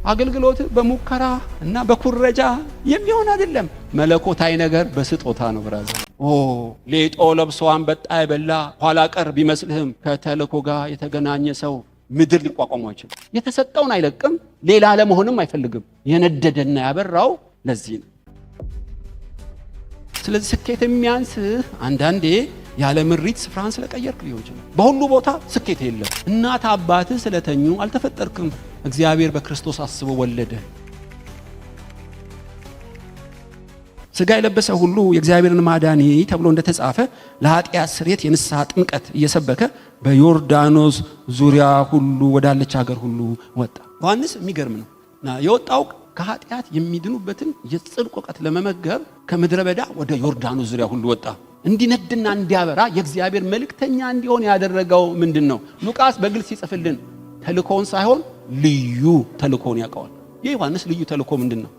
አገልግሎት በሙከራ እና በኩረጃ የሚሆን አይደለም። መለኮታዊ ነገር በስጦታ ነው። ብራዘር ሌጦ ለብሶ አንበጣ የበላ ኋላ ቀር ቢመስልህም ከተልእኮ ጋር የተገናኘ ሰው ምድር ሊቋቋመው አይችልም። የተሰጠውን አይለቅም፣ ሌላ ለመሆንም አይፈልግም። የነደደና ያበራው ለዚህ ነው። ስለዚህ ስኬት የሚያንስህ አንዳንዴ ያለ ምሪት ስፍራን ስለቀየርክ ሊሆን ይችላል። በሁሉ ቦታ ስኬት የለም። እናት አባትህ ስለተኙ አልተፈጠርክም። እግዚአብሔር በክርስቶስ አስቦ ወለደ። ሥጋ የለበሰ ሁሉ የእግዚአብሔርን ማዳን ተብሎ እንደተጻፈ ለኃጢአት ስርየት የንስሐ ጥምቀት እየሰበከ በዮርዳኖስ ዙሪያ ሁሉ ወዳለች ሀገር ሁሉ ወጣ። ዮሐንስ የሚገርም ነው እና የወጣው ከኃጢአት የሚድኑበትን የጽድቅ እውቀት ለመመገብ ከምድረ በዳ ወደ ዮርዳኖስ ዙሪያ ሁሉ ወጣ። እንዲነድና እንዲያበራ የእግዚአብሔር መልእክተኛ እንዲሆን ያደረገው ምንድን ነው? ሉቃስ በግልጽ ሲጽፍልን ተልእኮውን ሳይሆን ልዩ ተልእኮውን ያውቀዋል። የዮሐንስ ልዩ ተልእኮ ምንድን ነው?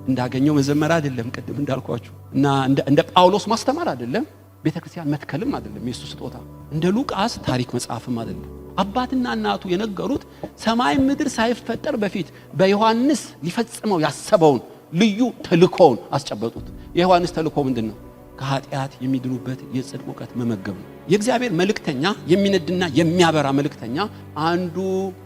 እንዳገኘው መዘመር አይደለም፣ ቅድም እንዳልኳችሁ እና እንደ ጳውሎስ ማስተማር አይደለም፣ ቤተክርስቲያን መትከልም አይደለም። የሱ ስጦታ እንደ ሉቃስ ታሪክ መጽሐፍም አይደለም። አባትና እናቱ የነገሩት ሰማይ ምድር ሳይፈጠር በፊት በዮሐንስ ሊፈጽመው ያሰበውን ልዩ ተልእኮውን አስጨበጡት። የዮሐንስ ተልእኮ ምንድን ነው? ከኃጢአት የሚድኑበት የጽድቅ እውቀት መመገብ ነው። የእግዚአብሔር መልእክተኛ፣ የሚነድና የሚያበራ መልእክተኛ አንዱ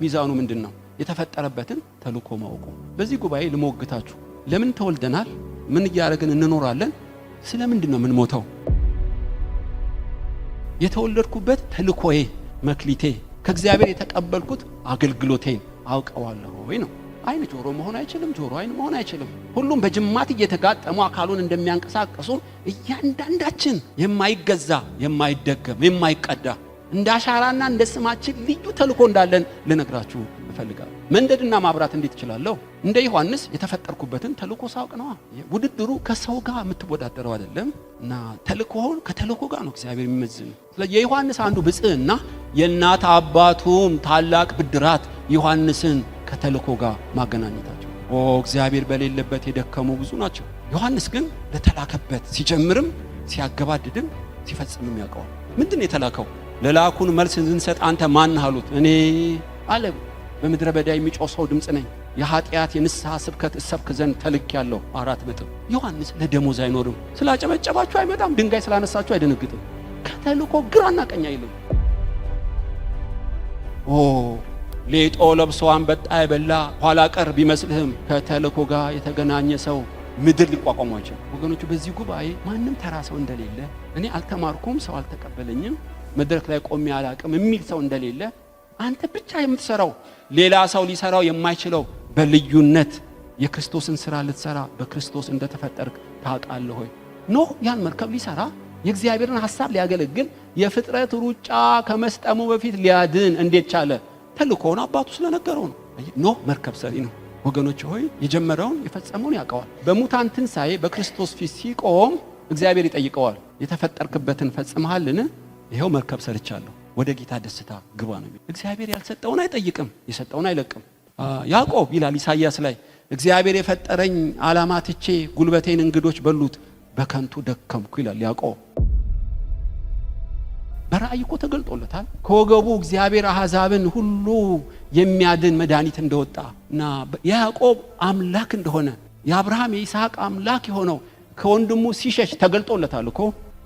ሚዛኑ ምንድን ነው? የተፈጠረበትን ተልእኮ ማወቁ። በዚህ ጉባኤ ልሞግታችሁ፣ ለምን ተወልደናል? ምን እያደረግን እንኖራለን? ስለምንድን ነው የምንሞተው? የተወለድኩበት ተልእኮዬ፣ መክሊቴ፣ ከእግዚአብሔር የተቀበልኩት አገልግሎቴን አውቀዋለሁ ወይ ነው። አይን ጆሮ መሆን አይችልም፣ ጆሮ አይን መሆን አይችልም። ሁሉም በጅማት እየተጋጠሙ አካሉን እንደሚያንቀሳቀሱ እያንዳንዳችን የማይገዛ የማይደገም የማይቀዳ እንደ አሻራና እንደ ስማችን ልዩ ተልእኮ እንዳለን ልነግራችሁ እፈልጋለሁ። መንደድና ማብራት እንዴት እችላለሁ? እንደ ዮሐንስ የተፈጠርኩበትን ተልእኮ ሳውቅ ነው። ውድድሩ ከሰው ጋር የምትወዳደረው አይደለም እና ተልእኮውን ከተልእኮ ጋር ነው እግዚአብሔር የሚመዝን። ስለዚህ የዮሐንስ አንዱ ብጽዕና የእናት አባቱም ታላቅ ብድራት ዮሐንስን ከተልእኮ ጋር ማገናኘታቸው። እግዚአብሔር በሌለበት የደከሙ ብዙ ናቸው። ዮሐንስ ግን ለተላከበት ሲጀምርም ሲያገባድድም ሲፈጽምም ያውቀዋል። ምንድን ነው የተላከው? ለላኩን መልስ እንድንሰጥ አንተ ማን አሉት? እኔ አለ በምድረ በዳ የሚጮህ ሰው ድምፅ ነኝ። የኃጢአት የንስሐ ስብከት እሰብክ ዘንድ ተልኬያለሁ። 4 ነጥብ። ዮሐንስ ለደሞዝ አይኖርም። ስላጨበጨባችሁ አይመጣም። ድንጋይ ስላነሳችሁ አይደነግጥም። ከተልእኮ ግራና ቀኝ አይልም። ሌጦ ለብሶ አንበጣ የበላ ኋላ ቀር ቢመስልህም ከተልእኮ ጋር የተገናኘ ሰው ምድር ሊቋቋመው አይችልም። ወገኖቹ በዚህ ጉባኤ ማንም ተራ ሰው እንደሌለ፣ እኔ አልተማርኩም፣ ሰው አልተቀበለኝም፣ መድረክ ላይ ቆሜ አላቅም የሚል ሰው እንደሌለ፣ አንተ ብቻ የምትሰራው ሌላ ሰው ሊሰራው የማይችለው በልዩነት የክርስቶስን ስራ ልትሰራ በክርስቶስ እንደተፈጠርክ ታውቃለህ ሆይ? ኖህ ያን መርከብ ሊሰራ የእግዚአብሔርን ሐሳብ ሊያገለግል የፍጥረት ሩጫ ከመስጠሙ በፊት ሊያድን እንዴት ቻለ? ተልእኮውን አባቱ ስለነገረው ነው። ኖህ መርከብ ሰሪ ነው። ወገኖች ሆይ የጀመረውን የፈጸመውን ያውቀዋል። በሙታን ትንሣኤ በክርስቶስ ፊት ሲቆም እግዚአብሔር ይጠይቀዋል። የተፈጠርክበትን ፈጽመሃልን? ይሄው መርከብ ሰርቻለሁ፣ ወደ ጌታ ደስታ ግባ ነው። እግዚአብሔር ያልሰጠውን አይጠይቅም፣ የሰጠውን አይለቅም። ያዕቆብ ይላል ኢሳይያስ ላይ እግዚአብሔር የፈጠረኝ ዓላማ ትቼ ጉልበቴን እንግዶች በሉት፣ በከንቱ ደከምኩ ይላል ያዕቆብ። በራእይ እኮ ተገልጦለታል። ከወገቡ እግዚአብሔር አሕዛብን ሁሉ የሚያድን መድኃኒት እንደወጣ እና የያዕቆብ አምላክ እንደሆነ የአብርሃም የይስሐቅ አምላክ የሆነው ከወንድሙ ሲሸሽ ተገልጦለታል እኮ።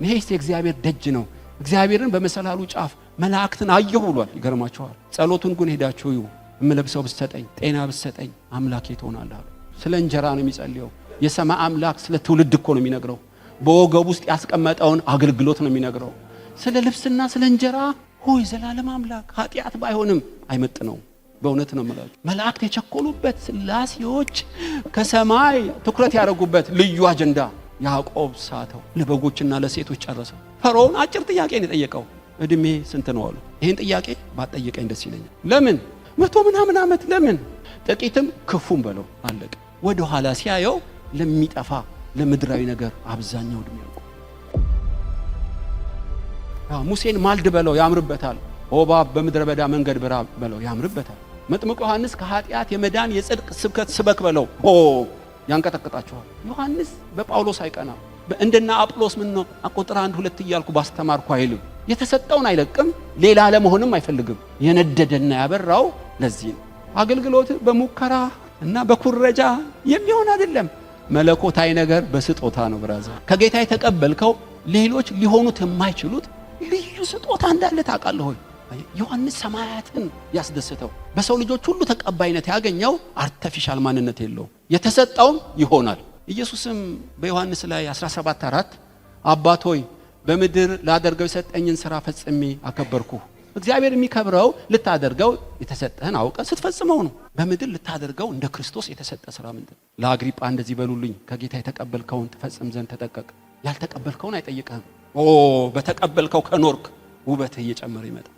ይሄስ የእግዚአብሔር ደጅ ነው። እግዚአብሔርን በመሰላሉ ጫፍ መላእክትን አየሁ ብሏል። ይገርማችኋል። ጸሎቱን ግን ሄዳችሁ እዩ። እምለብሰው ብትሰጠኝ፣ ጤና ብትሰጠኝ አምላኬ ትሆናለህ። ስለ እንጀራ ነው የሚጸልየው። የሰማይ አምላክ ስለ ትውልድ እኮ ነው የሚነግረው። በወገቡ ውስጥ ያስቀመጠውን አገልግሎት ነው የሚነግረው። ስለ ልብስና ስለ እንጀራ ሆይ ዘላለም አምላክ ኃጢአት ባይሆንም አይመጥነው። በእውነት ነው የምላችሁ። መላእክት የቸኮሉበት ስላሴዎች ከሰማይ ትኩረት ያደረጉበት ልዩ አጀንዳ ያዕቆብ ሳተው። ለበጎችና ለሴቶች ጨረሰው። ፈርዖን አጭር ጥያቄ ነው የጠየቀው። እድሜ ስንት ነው አሉ። ይህን ጥያቄ ባጠየቀኝ ደስ ይለኛል። ለምን 100 ምናምን ዓመት? ለምን ጥቂትም ክፉም በለው አለቀ። ወደ ኋላ ሲያየው ለሚጠፋ ለምድራዊ ነገር አብዛኛው እድሜ ያውቁ። ሙሴን ማልድ በለው ያምርበታል። ኦባብ በምድረ በዳ መንገድ ብራ በለው ያምርበታል። መጥምቁ ዮሐንስ ከኃጢአት የመዳን የጽድቅ ስብከት ስበክ በለው ያንቀጠቅጣቸዋል። ዮሐንስ በጳውሎስ አይቀና። እንደና አጵሎስ ምን ነው ቁጥር 1 2 እያልኩ ባስተማርኩ አይልም። የተሰጠውን አይለቅም፣ ሌላ ለመሆንም አይፈልግም። የነደደና ያበራው ለዚህ ነው። አገልግሎት በሙከራ እና በኩረጃ የሚሆን አይደለም። መለኮታዊ ነገር በስጦታ ነው። ብራዘር ከጌታ የተቀበልከው ሌሎች ሊሆኑት የማይችሉት ልዩ ስጦታ እንዳለ ታውቃለህ ሆይ? ዮሐንስ ሰማያትን ያስደስተው በሰው ልጆች ሁሉ ተቀባይነት ያገኘው አርቲፊሻል ማንነት የለው የተሰጠው ይሆናል። ኢየሱስም በዮሐንስ ላይ 17:4 አባት ሆይ በምድር ላደርገው የሰጠኝን ሥራ ፈጽሜ አከበርኩ። እግዚአብሔር የሚከብረው ልታደርገው የተሰጠህን አውቀ ስትፈጽመው ነው። በምድር ልታደርገው እንደ ክርስቶስ የተሰጠ ሥራ ምንድን? ለአግሪጳ እንደዚህ በሉልኝ፣ ከጌታ የተቀበልከውን ትፈጽም ዘንድ ተጠቀቅ። ያልተቀበልከውን አይጠይቅህም። በተቀበልከው ከኖርክ ውበትህ እየጨመረ ይመጣል።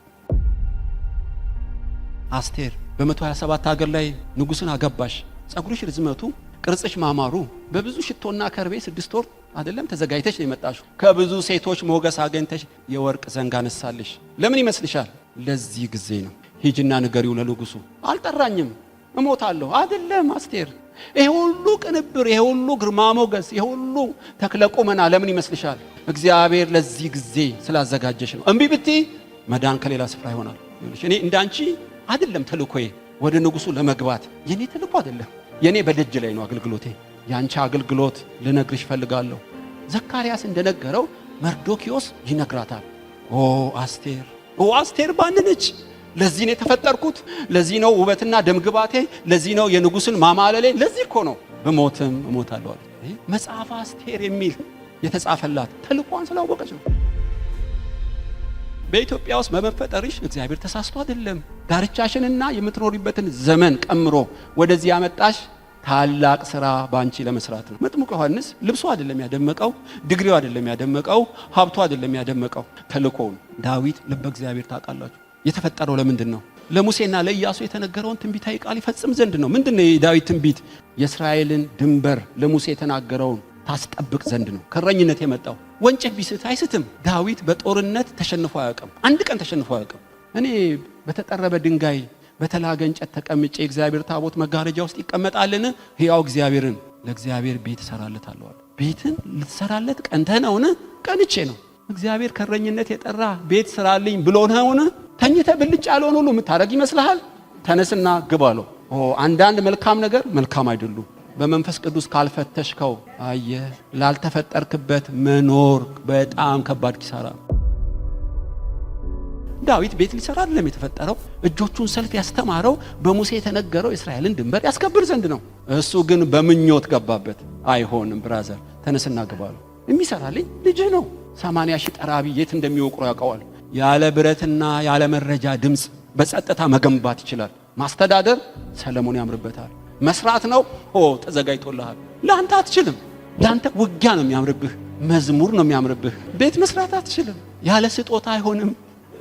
አስቴር በ127 ሀገር ላይ ንጉሥን አገባሽ። ጸጉርሽ ርዝመቱ ቅርጽሽ ማማሩ በብዙ ሽቶና ከርቤ 6 ወር አይደለም ተዘጋጅተሽ ነው የመጣሽው። ከብዙ ሴቶች ሞገስ አገኝተሽ የወርቅ ዘንግ አነሳልሽ። ለምን ይመስልሻል? ለዚህ ጊዜ ነው። ሂጂና ንገሪው ለንጉሱ። አልጠራኝም እሞታለሁ። አይደለም አስቴር፣ ይሄ ሁሉ ቅንብር፣ ይሄ ሁሉ ግርማ ሞገስ፣ ይሄ ሁሉ ተክለቁመና ለምን ይመስልሻል? እግዚአብሔር ለዚህ ጊዜ ስላዘጋጀሽ ነው። እምቢ ብትይ መዳን ከሌላ ስፍራ ይሆናል። እኔ እንዳንቺ አይደለም ተልኮዬ ወደ ንጉሱ ለመግባት። የኔ ተልኮ አይደለም። የኔ በደጅ ላይ ነው አገልግሎቴ። ያንቺ አገልግሎት ልነግርሽ ፈልጋለሁ። ዘካርያስ እንደነገረው መርዶኪዮስ ይነግራታል። አስቴር አስቴር ባንነች። ለዚህ ነው የተፈጠርኩት። ለዚህ ነው ውበትና ደምግባቴ። ለዚህ ነው የንጉስን ማማለሌ። ለዚህ እኮ ነው በሞትም እሞታለሁ አለ። መጽሐፈ አስቴር የሚል የተጻፈላት ተልኳን ስላወቀች ነው። በኢትዮጵያ ውስጥ በመፈጠርሽ እግዚአብሔር ተሳስቶ አይደለም። ዳርቻሽንና የምትኖሪበትን ዘመን ቀምሮ ወደዚህ ያመጣሽ ታላቅ ሥራ ባንቺ ለመስራት ነው። መጥምቁ ዮሐንስ ልብሱ አይደለም ያደመቀው፣ ድግሪው አይደለም ያደመቀው፣ ሀብቱ አይደለም ያደመቀው፣ ተልኮው። ዳዊት ልበ እግዚአብሔር ታውቃላችሁ የተፈጠረው ለምንድን ነው? ለሙሴና ለኢያሱ የተነገረውን ትንቢታዊ ቃል ይፈጽም ዘንድ ነው። ምንድነው የዳዊት ትንቢት? የእስራኤልን ድንበር ለሙሴ የተናገረውን ታስጠብቅ ዘንድ ነው። ከረኝነት የመጣው ወንጭፍ ቢስት አይስትም። ዳዊት በጦርነት ተሸንፎ አያውቅም። አንድ ቀን ተሸንፎ አያውቅም። እኔ በተጠረበ ድንጋይ በተላገ እንጨት ተቀምጬ እግዚአብሔር ታቦት መጋረጃ ውስጥ ይቀመጣልን? ሕያው እግዚአብሔርን ለእግዚአብሔር ቤት እሰራለታለሁ አለ። ቤትን ልትሰራለት ቀንተህ ነውን? ቀንቼ ነው። እግዚአብሔር ከረኝነት የጠራ ቤት ስራልኝ ብሎ ነውን? ተኝተህ ብልጭ ያለውን ሁሉ የምታደርግ ይመስልሃል? ተነስና ግባ አለው። አንዳንድ መልካም ነገር መልካም አይደሉም። በመንፈስ ቅዱስ ካልፈተሽከው አየህ ላልተፈጠርክበት መኖር በጣም ከባድ ኪሳራ። ዳዊት ቤት ሊሰራ አይደለም የተፈጠረው። እጆቹን ሰልፍ ያስተማረው በሙሴ የተነገረው እስራኤልን ድንበር ያስከብር ዘንድ ነው። እሱ ግን በምኞት ገባበት። አይሆንም ብራዘር ተነስና ግባ አለው። የሚሰራልኝ ልጅህ ነው። 80 ሺህ ጠራቢ የት እንደሚወቅሩ ያውቀዋል። ያለ ብረትና ያለ መረጃ ድምፅ በጸጥታ መገንባት ይችላል። ማስተዳደር ሰለሞን ያምርበታል። መስራት ነው ተዘጋጅቶልሃል። ለአንተ አትችልም። ለአንተ ውጊያ ነው የሚያምርብህ፣ መዝሙር ነው የሚያምርብህ። ቤት መስራት አትችልም። ያለ ስጦታ አይሆንም።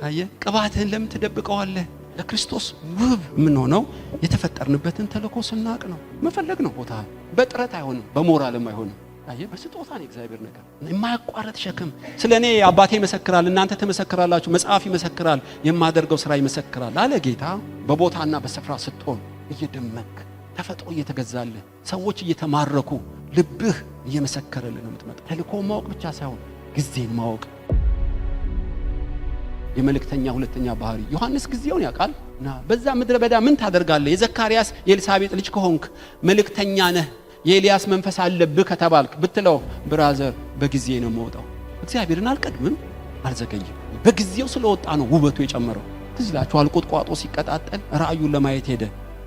አየህ ቅባትህን ለምን ትደብቀዋለህ? ለክርስቶስ ውብ የምንሆነው የተፈጠርንበትን ተልእኮ ስናቅ ነው። መፈለግ ነው ቦታ። በጥረት አይሆንም፣ በሞራልም አይሆንም። አየህ በስጦታ ነው እግዚአብሔር ነገር። የማያቋርጥ ሸክም። ስለኔ አባቴ ይመሰክራል፣ እናንተ ትመሰክራላችሁ፣ መጽሐፍ ይመሰክራል፣ የማደርገው ስራ ይመሰክራል አለ ጌታ። በቦታና በስፍራ ስትሆን እየደመክ ተፈጥሮ እየተገዛልህ ሰዎች እየተማረኩ ልብህ እየመሰከረልህ ነው የምትመጣው። ተልእኮ ማወቅ ብቻ ሳይሆን ጊዜን ማወቅ። የመልእክተኛ ሁለተኛ ባህሪ ዮሐንስ ጊዜውን ያውቃል። እና በዛ ምድረ በዳ ምን ታደርጋለህ? የዘካርያስ የኤልሳቤጥ ልጅ ከሆንክ መልእክተኛ ነህ፣ የኤልያስ መንፈስ አለብህ ከተባልክ ብትለው ብራዘር በጊዜ ነው የምወጣው። እግዚአብሔርን አልቀድምም አልዘገይም። በጊዜው ስለወጣ ነው ውበቱ የጨመረው። ትዝ ይላችኋል ቁጥቋጦ ሲቀጣጠል ራእዩን ለማየት ሄደ።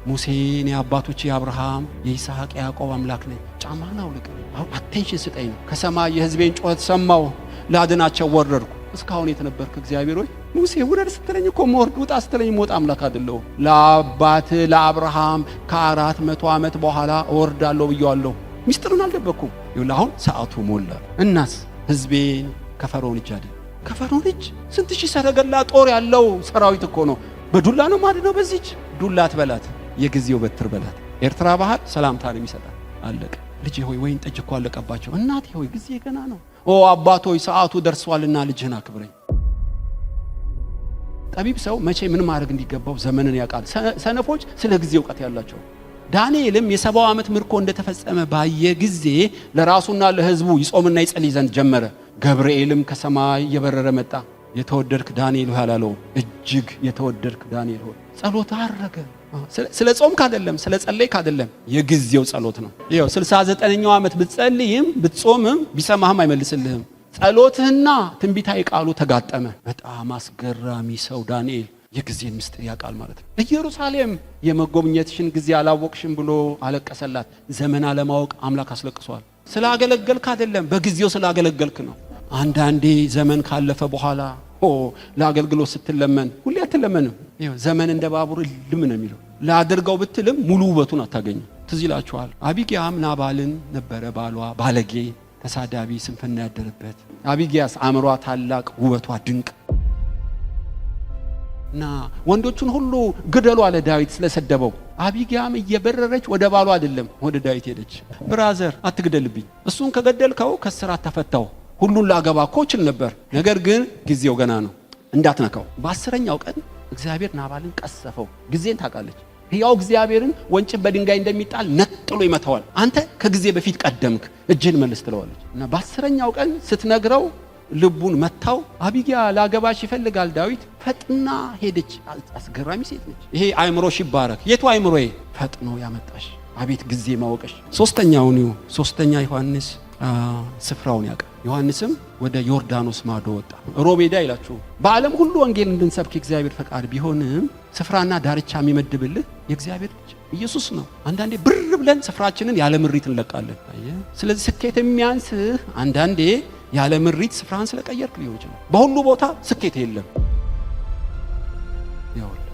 ሙሴን የአባቶች የአብርሃም የይስሐቅ የያዕቆብ አምላክ ነኝ፣ ጫማህን አውልቅ፣ አቴንሽን ስጠኝ ነው። ከሰማይ የሕዝቤን ጩኸት ሰማው፣ ላድናቸው ወረድኩ። እስካሁን የተነበርክ እግዚአብሔር ሆይ ሙሴ ውረድ ስትለኝ እኮ መወርድ፣ ውጣ ስትለኝ መውጣ አምላክ አይደለሁ። ለአባት ለአብርሃም ከ400 ዓመት በኋላ እወርዳለሁ ብየዋለሁ። ሚስጥሩን አልደበኩም። ይኸውልህ አሁን ሰዓቱ ሞላ። እናስ ሕዝቤን ከፈርዖን እጅ አድን። ከፈርዖን እጅ ስንት ሺህ ሰረገላ ጦር ያለው ሰራዊት እኮ ነው። በዱላ ነው ማድነው። በዚች ዱላ አትበላት፣ የጊዜው በትር በላት። ኤርትራ ባህር ሰላምታ ነው የሚሰጣት። አለቀ። ልጄ ሆይ ወይን ጠጅ እኮ አለቀባቸው። እናቴ ሆይ ጊዜ ገና ነው። አባት ሆይ ሰዓቱ ደርሷልና ልጅህን አክብረኝ። ጠቢብ ሰው መቼ ምን ማድረግ እንዲገባው ዘመንን ያውቃል። ሰነፎች ስለ ጊዜ እውቀት ያላቸው። ዳንኤልም የ70 ዓመት ምርኮ እንደተፈጸመ ባየ ጊዜ ለራሱና ለሕዝቡ ይጾምና ይጸልይ ዘንድ ጀመረ። ገብርኤልም ከሰማይ እየበረረ መጣ። የተወደድክ ዳንኤል ሆይ አላለው፣ እጅግ የተወደድክ ዳንኤል ሆይ ጸሎት አረገ። ስለ ጾምክ አይደለም፣ ስለ ጸለይክ አይደለም፣ የጊዜው ጸሎት ነው። ይኸው 69ኛው ዓመት ብትጸልይም ብትጾምም ቢሰማህም አይመልስልህም። ጸሎትህና ትንቢታዊ ቃሉ ተጋጠመ። በጣም አስገራሚ ሰው ዳንኤል የጊዜን ምስጢር ያውቃል ማለት ነው። ኢየሩሳሌም የመጎብኘትሽን ጊዜ አላወቅሽም ብሎ አለቀሰላት። ዘመን አለማወቅ አምላክ አስለቅሷል። ስላገለገልክ አይደለም፣ በጊዜው ስላገለገልክ ነው። አንዳንዴ ዘመን ካለፈ በኋላ ለአገልግሎት ስትለመን ሁሌ አትለመንም። ዘመን እንደ ባቡር ልም ነው የሚለው። ላድርገው ብትልም ሙሉ ውበቱን አታገኝም። ትዝ ይላችኋል፣ አቢግያም ናባልን ነበረ ባሏ፣ ባለጌ፣ ተሳዳቢ፣ ስንፍና ያደረበት። አቢግያስ አእምሯ ታላቅ፣ ውበቷ ድንቅ እና ወንዶቹን ሁሉ ግደሉ አለ ዳዊት ስለሰደበው። አቢግያም እየበረረች ወደ ባሏ አይደለም ወደ ዳዊት ሄደች። ብራዘር አትግደልብኝ፣ እሱን ከገደልከው ከስራት ተፈታው፣ ሁሉን ላገባ እኮ እችል ነበር፣ ነገር ግን ጊዜው ገና ነው እንዳትነካው። በ10ኛው ቀን እግዚአብሔር ናባልን ቀሰፈው። ጊዜን ታውቃለች። ሕያው እግዚአብሔርን ወንጭፍ በድንጋይ እንደሚጣል ነጥሎ ይመታዋል። አንተ ከጊዜ በፊት ቀደምክ፣ እጅህን መልስ ትለዋለች። እና በ10ኛው ቀን ስትነግረው ልቡን መታው። አቢግያ ላገባሽ ይፈልጋል ዳዊት፣ ፈጥና ሄደች። አስገራሚ ሴት ነች። ይሄ አእምሮሽ ይባረክ። የቱ አእምሮዬ? ፈጥኖ ያመጣሽ። አቤት ጊዜ ማወቀሽ። ሶስተኛ ዮሐንስ ስፍራውን ያውቃል። ዮሐንስም ወደ ዮርዳኖስ ማዶ ወጣ። ሮሜዳ ይላችሁ በዓለም ሁሉ ወንጌል እንድንሰብክ የእግዚአብሔር ፈቃድ ቢሆንም ስፍራና ዳርቻ የሚመድብልህ የእግዚአብሔር ልጅ ኢየሱስ ነው። አንዳንዴ ብር ብለን ስፍራችንን ያለ ምሪት እንለቃለን። ስለዚህ ስኬት የሚያንስህ አንዳንዴ ያለ ምሪት ስፍራን ስለቀየርክ ሊሆን ይችላል። በሁሉ ቦታ ስኬት የለም።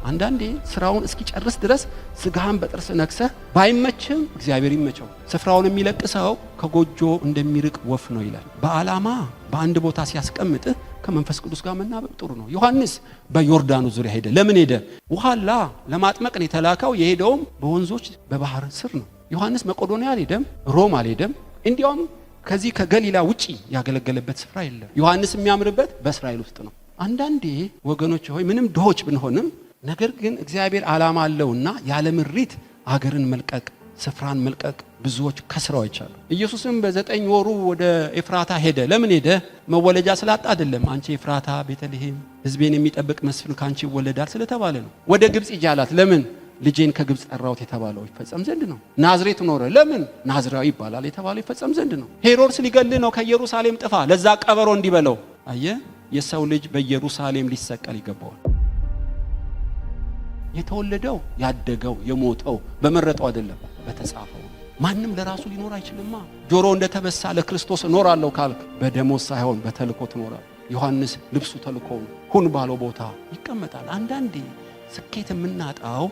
አንዳንዴ ስራውን እስኪጨርስ ድረስ ስጋህን በጥርስ ነክሰህ ባይመችም እግዚአብሔር ይመቸው። ስፍራውን የሚለቅሰው ከጎጆ እንደሚርቅ ወፍ ነው ይላል። በዓላማ በአንድ ቦታ ሲያስቀምጥህ ከመንፈስ ቅዱስ ጋር መናበብ ጥሩ ነው። ዮሐንስ በዮርዳኖስ ዙሪያ ሄደ። ለምን ሄደ? ውሃላ ለማጥመቅ ነው የተላከው። የሄደውም በወንዞች በባህር ስር ነው። ዮሐንስ መቄዶንያ አልሄደም፣ ሮም አልሄደም። እንዲያውም ከዚህ ከገሊላ ውጪ ያገለገለበት ስፍራ የለም። ዮሐንስ የሚያምርበት በእስራኤል ውስጥ ነው። አንዳንዴ ወገኖች ሆይ ምንም ድሆች ብንሆንም ነገር ግን እግዚአብሔር ዓላማ አለውና ያለ ምሪት አገርን መልቀቅ፣ ስፍራን መልቀቅ ብዙዎች ከስራው ይቻላል። ኢየሱስም በ9 ወሩ ወደ ኤፍራታ ሄደ። ለምን ሄደ? መወለጃ ስላጣ አይደለም። አንቺ ኤፍራታ ቤተልሔም ሕዝቤን የሚጠብቅ መስፍን ካንቺ ይወለዳል ስለተባለ ነው። ወደ ግብጽ ይጃላት። ለምን? ልጄን ከግብጽ ጠራሁት የተባለው ይፈጸም ዘንድ ነው። ናዝሬት ኖረ። ለምን? ናዝራዊ ይባላል የተባለው ይፈጸም ዘንድ ነው። ሄሮድስ ሊገል ነው፣ ከኢየሩሳሌም ጥፋ፣ ለዛ ቀበሮ እንዲበለው። አየ የሰው ልጅ በኢየሩሳሌም ሊሰቀል ይገባዋል። የተወለደው ያደገው የሞተው በመረጠው አይደለም፣ በተጻፈው። ማንም ለራሱ ሊኖር አይችልማ። ጆሮ እንደተበሳ ለክርስቶስ እኖራለሁ ካልክ በደሞዝ ሳይሆን በተልኮ ትኖራል። ዮሐንስ ልብሱ ተልኮ ሁን ባለው ቦታ ይቀመጣል። አንዳንዴ ስኬት የምናጣው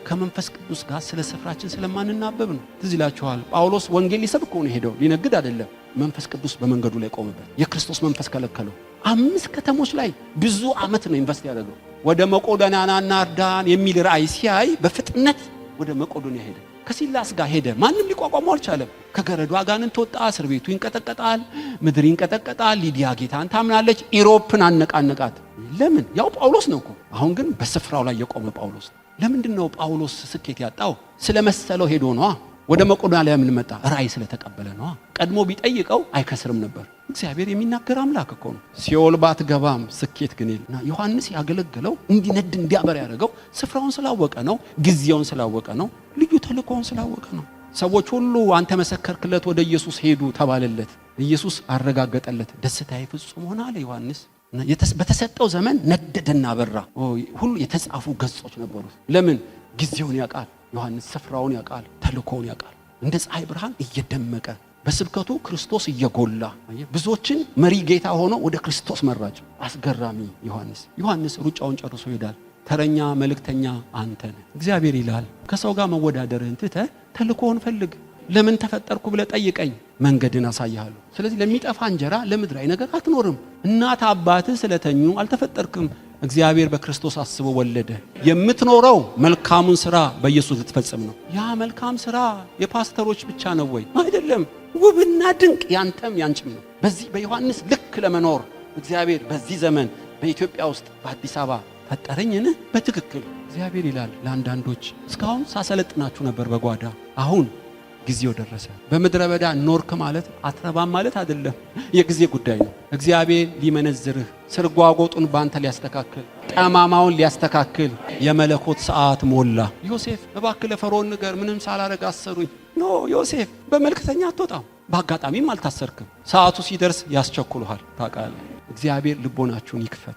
ከመንፈስ ቅዱስ ጋር ስለ ስፍራችን ስለማንናበብ ነው። ትዝ ይላችኋል፣ ጳውሎስ ወንጌል ሊሰብክ ነው ሄደው፣ ሊነግድ አይደለም። መንፈስ ቅዱስ በመንገዱ ላይ ቆመበት። የክርስቶስ መንፈስ ከለከለው። 5 ከተሞች ላይ ብዙ ዓመት ነው ኢንቨስት ያደረገው። ወደ መቄዶንያና አርዳን የሚል ራእይ ሲያይ በፍጥነት ወደ መቄዶንያ ሄደ። ከሲላስ ጋር ሄደ። ማንም ሊቋቋመው አልቻለም። ከገረዱ አጋንንት ወጣ። እስር ቤቱ ይንቀጠቀጣል፣ ምድር ይንቀጠቀጣል። ሊዲያ ጌታን ታምናለች። ኢሮፕን አነቃነቃት። ለምን? ያው ጳውሎስ ነው እኮ። አሁን ግን በስፍራው ላይ የቆመ ጳውሎስ። ለምንድን ነው ጳውሎስ ስኬት ያጣው? ስለመሰለው ሄዶ ነዋ። ወደ መቄዶንያ ምን መጣ? ራእይ ስለተቀበለ ነዋ። ቀድሞ ቢጠይቀው አይከስርም ነበር። እግዚአብሔር የሚናገር አምላክ እኮ ነው። ሲኦል ባትገባም ስኬት ግን የለም። ዮሐንስ ያገለገለው እንዲነድ እንዲያበር ያደረገው ስፍራውን ስላወቀ ነው። ጊዜውን ስላወቀ ነው። ልዩ ተልእኮውን ስላወቀ ነው። ሰዎች ሁሉ አንተ መሰከርክለት፣ ወደ ኢየሱስ ሄዱ ተባለለት። ኢየሱስ አረጋገጠለት። ደስታዬ ፍጹም ሆነ አለ ዮሐንስ። በተሰጠው ዘመን ነደደና በራ። ሁሉ የተጻፉ ገጾች ነበሩት። ለምን? ጊዜውን ያውቃል ዮሐንስ፣ ስፍራውን ያውቃል፣ ተልእኮውን ያውቃል። እንደ ፀሐይ ብርሃን እየደመቀ በስብከቱ ክርስቶስ እየጎላ ብዙዎችን መሪ ጌታ ሆኖ ወደ ክርስቶስ መራጭ። አስገራሚ ዮሐንስ ሩጫውን ጨርሶ ይሄዳል። ተረኛ መልእክተኛ አንተ ነህ። እግዚአብሔር ይላል ከሰው ጋር መወዳደርህን ትተህ ተልእኮውን ፈልግ። ለምን ተፈጠርኩ ብለህ ጠይቀኝ፣ መንገድን አሳይሃለሁ። ስለዚህ ለሚጠፋ እንጀራ ለምድራዊ ነገር አትኖርም። እናት አባትህ ስለተኙ አልተፈጠርክም። እግዚአብሔር በክርስቶስ አስቦ ወለደ። የምትኖረው መልካሙን ስራ በኢየሱስ ልትፈጽም ነው። ያ መልካም ስራ የፓስተሮች ብቻ ነው ወይ? አይደለም። ውብና ድንቅ ያንተም ያንቺም ነው። በዚህ በዮሐንስ ልክ ለመኖር እግዚአብሔር በዚህ ዘመን በኢትዮጵያ ውስጥ በአዲስ አበባ ፈጠረኝን? በትክክል እግዚአብሔር ይላል ለአንዳንዶች እስካሁን ሳሰለጥናችሁ ነበር በጓዳ፣ አሁን ጊዜው ደረሰ። በምድረ በዳ ኖርክ ማለት አትረባም ማለት አይደለም፣ የጊዜ ጉዳይ ነው። እግዚአብሔር ሊመነዝርህ ስርጓጎጡን ባንተ ሊያስተካክል ጠማማውን ሊያስተካክል የመለኮት ሰዓት ሞላ። ዮሴፍ እባክህ ለፈርዖን ንገር ምንም ሳላረግ አሰሩኝ። ኖ ዮሴፍ በመልክተኛ አትወጣም፣ በአጋጣሚም አልታሰርክም። ሰዓቱ ሲደርስ ያስቸኩልሃል። ታውቃለህ። እግዚአብሔር ልቦናችሁን ይክፈት።